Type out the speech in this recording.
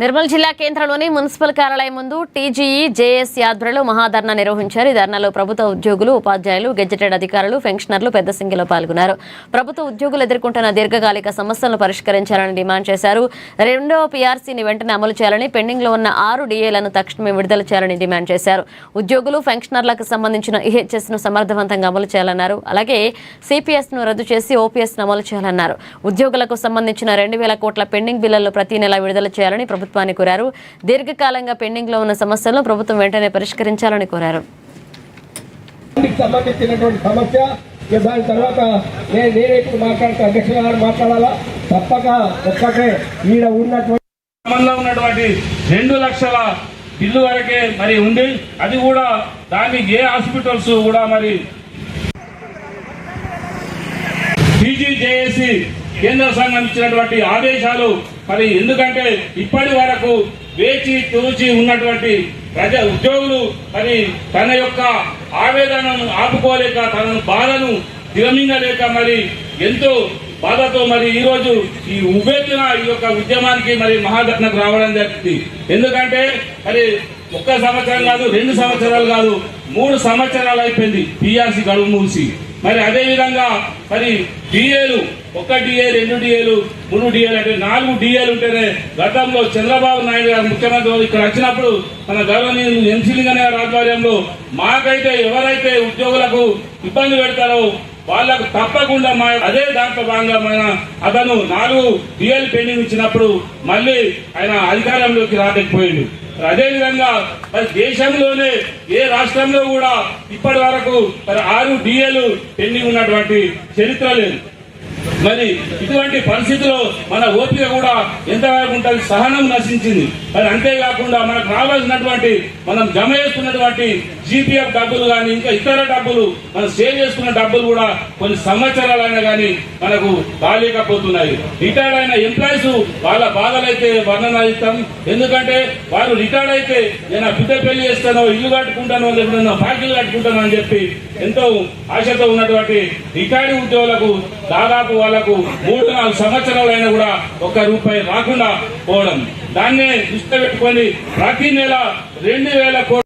నిర్మల్ జిల్లా కేంద్రంలోని మున్సిపల్ కార్యాలయం ముందు టీజీఈ జేఎస్ ఆధ్వర్యంలో మహాధర్నా నిర్వహించారు. ఈ ధర్నాలో ప్రభుత్వ ఉద్యోగులు, ఉపాధ్యాయులు, గెజెటెడ్ అధికారులు, పెన్షనర్లు పెద్ద సంఖ్యలో పాల్గొన్నారు. ప్రభుత్వ ఉద్యోగులు ఎదుర్కొంటున్న దీర్ఘకాలిక సమస్యలను పరిష్కరించాలని డిమాండ్ చేశారు. రెండవ పీఆర్సీని వెంటనే అమలు చేయాలని, పెండింగ్ లో ఉన్న 6 డిఏలను తక్షణమే విడుదల చేయాలని డిమాండ్ చేశారు. ఉద్యోగులు, పెన్షనర్లకు సంబంధించిన ఈహెచ్ఎస్ ను సమర్థవంతంగా అమలు చేయాలన్నారు. అలాగే సిపిఎస్ ను రద్దు చేసి ఓపీఎస్ ను అమలు చేయాలన్నారు. ఉద్యోగులకు సంబంధించిన 2000 కోట్ల పెండింగ్ బిల్లులు ప్రతి నెల విడుదల చేయాలని ప్రభుత్వాన్ని కోరారు. దీర్ఘకాలంగా పెండింగ్ లో ఉన్న సమస్యలను ప్రభుత్వం వెంటనే పరిష్కరించాలని కోరారు. సంబంధించినటువంటి సమస్య దాని తర్వాత నేనెప్పుడు మాట్లాడతా అధ్యక్షుల గారు మాట్లాడాలా తప్పక ఒక్కటే ఈడ ఉన్నటువంటి 2 లక్షల బిల్లు వరకే మరి ఉంది. అది కూడా దాన్ని ఏ హాస్పిటల్స్ కూడా మరి టీజీజేఏసీ కేంద్ర సంఘం ఇచ్చినటువంటి ఆదేశాలు మరి ఎందుకంటే ఇప్పటి వరకు వేచి తురుచి ఉన్నటువంటి ప్రజా ఉద్యోగులు మరి తన యొక్క ఆవేదనను ఆపుకోలేక, తన బాధను దిగమింగలేక మరి ఎంతో బాధతో మరి ఈ రోజు ఈ ఉవ్వెత్తున ఈ యొక్క ఉద్యమానికి మరి మహాధర్నకు రావడం జరిగింది. ఎందుకంటే మరి 1 సంవత్సరం కాదు, 2 సంవత్సరాలు కాదు, 3 సంవత్సరాలు అయిపోయింది పీఆర్సీ గడువు మూసి. మరి అదే విధంగా మరి డిఏలు 1 డిఏ, 2 డిఏలు, 3 డిఏలు అంటే 4 డిఏలు ఉంటేనే గతంలో చంద్రబాబు నాయుడు గారు ముఖ్యమంత్రి ఇక్కడ వచ్చినప్పుడు మన గవర్నర్ ఎంసీలింగన్ గారి ఆధ్వర్యంలో మాకైతే ఎవరైతే ఉద్యోగులకు ఇబ్బంది పెడతారో వాళ్ళకు తప్పకుండా అదే దాంట్లో భాగంగా మన అతను 4 డిఏలు పెండింగ్ ఇచ్చినప్పుడు మళ్ళీ ఆయన అధికారంలోకి రాలేకపోయింది. అదేవిధంగా మరి దేశంలోనే ఏ రాష్ట్రంలో కూడా ఇప్పటి వరకు మరి 6 డిఏలు పెండింగ్ ఉన్నటువంటి చరిత్ర లేదు. మరి ఇటువంటి పరిస్థితిలో మన ఓపిక కూడా ఎంతవరకు ఉంటుంది, సహనం నశించింది. మరి అంతేకాకుండా మనకు రావాల్సినటువంటి మనం జమ చేసుకున్నటువంటి జీపీఎఫ్ డబ్బులు కానీ ఇంకా ఇతర డబ్బులు మనం సేవ్ చేసుకున్న డబ్బులు కూడా కొన్ని సంవత్సరాలైనా కానీ మనకు రాలేకపోతున్నాయి. రిటైర్డ్ అయిన ఎంప్లాయీస్ వాళ్ళ బాధలైతే వర్ణనాయిస్తాం. ఎందుకంటే వారు రిటైర్డ్ అయితే నేను బిడ్డ పెళ్లి చేస్తానో, ఇల్లు కట్టుకుంటానో, లేకపోతే ఫ్యాక్టరీలు కట్టుకుంటానో అని చెప్పి ఎంతో ఆశతో ఉన్నటువంటి రిటైర్డ్ ఉద్యోగులకు దాదాపు వాళ్లకు 3-4 సంవత్సరాలైనా కూడా ₹1 రాకుండా పోవడం, దాన్నే దృష్టి పెట్టుకొని ప్రతి నెల 2000 కోట్లు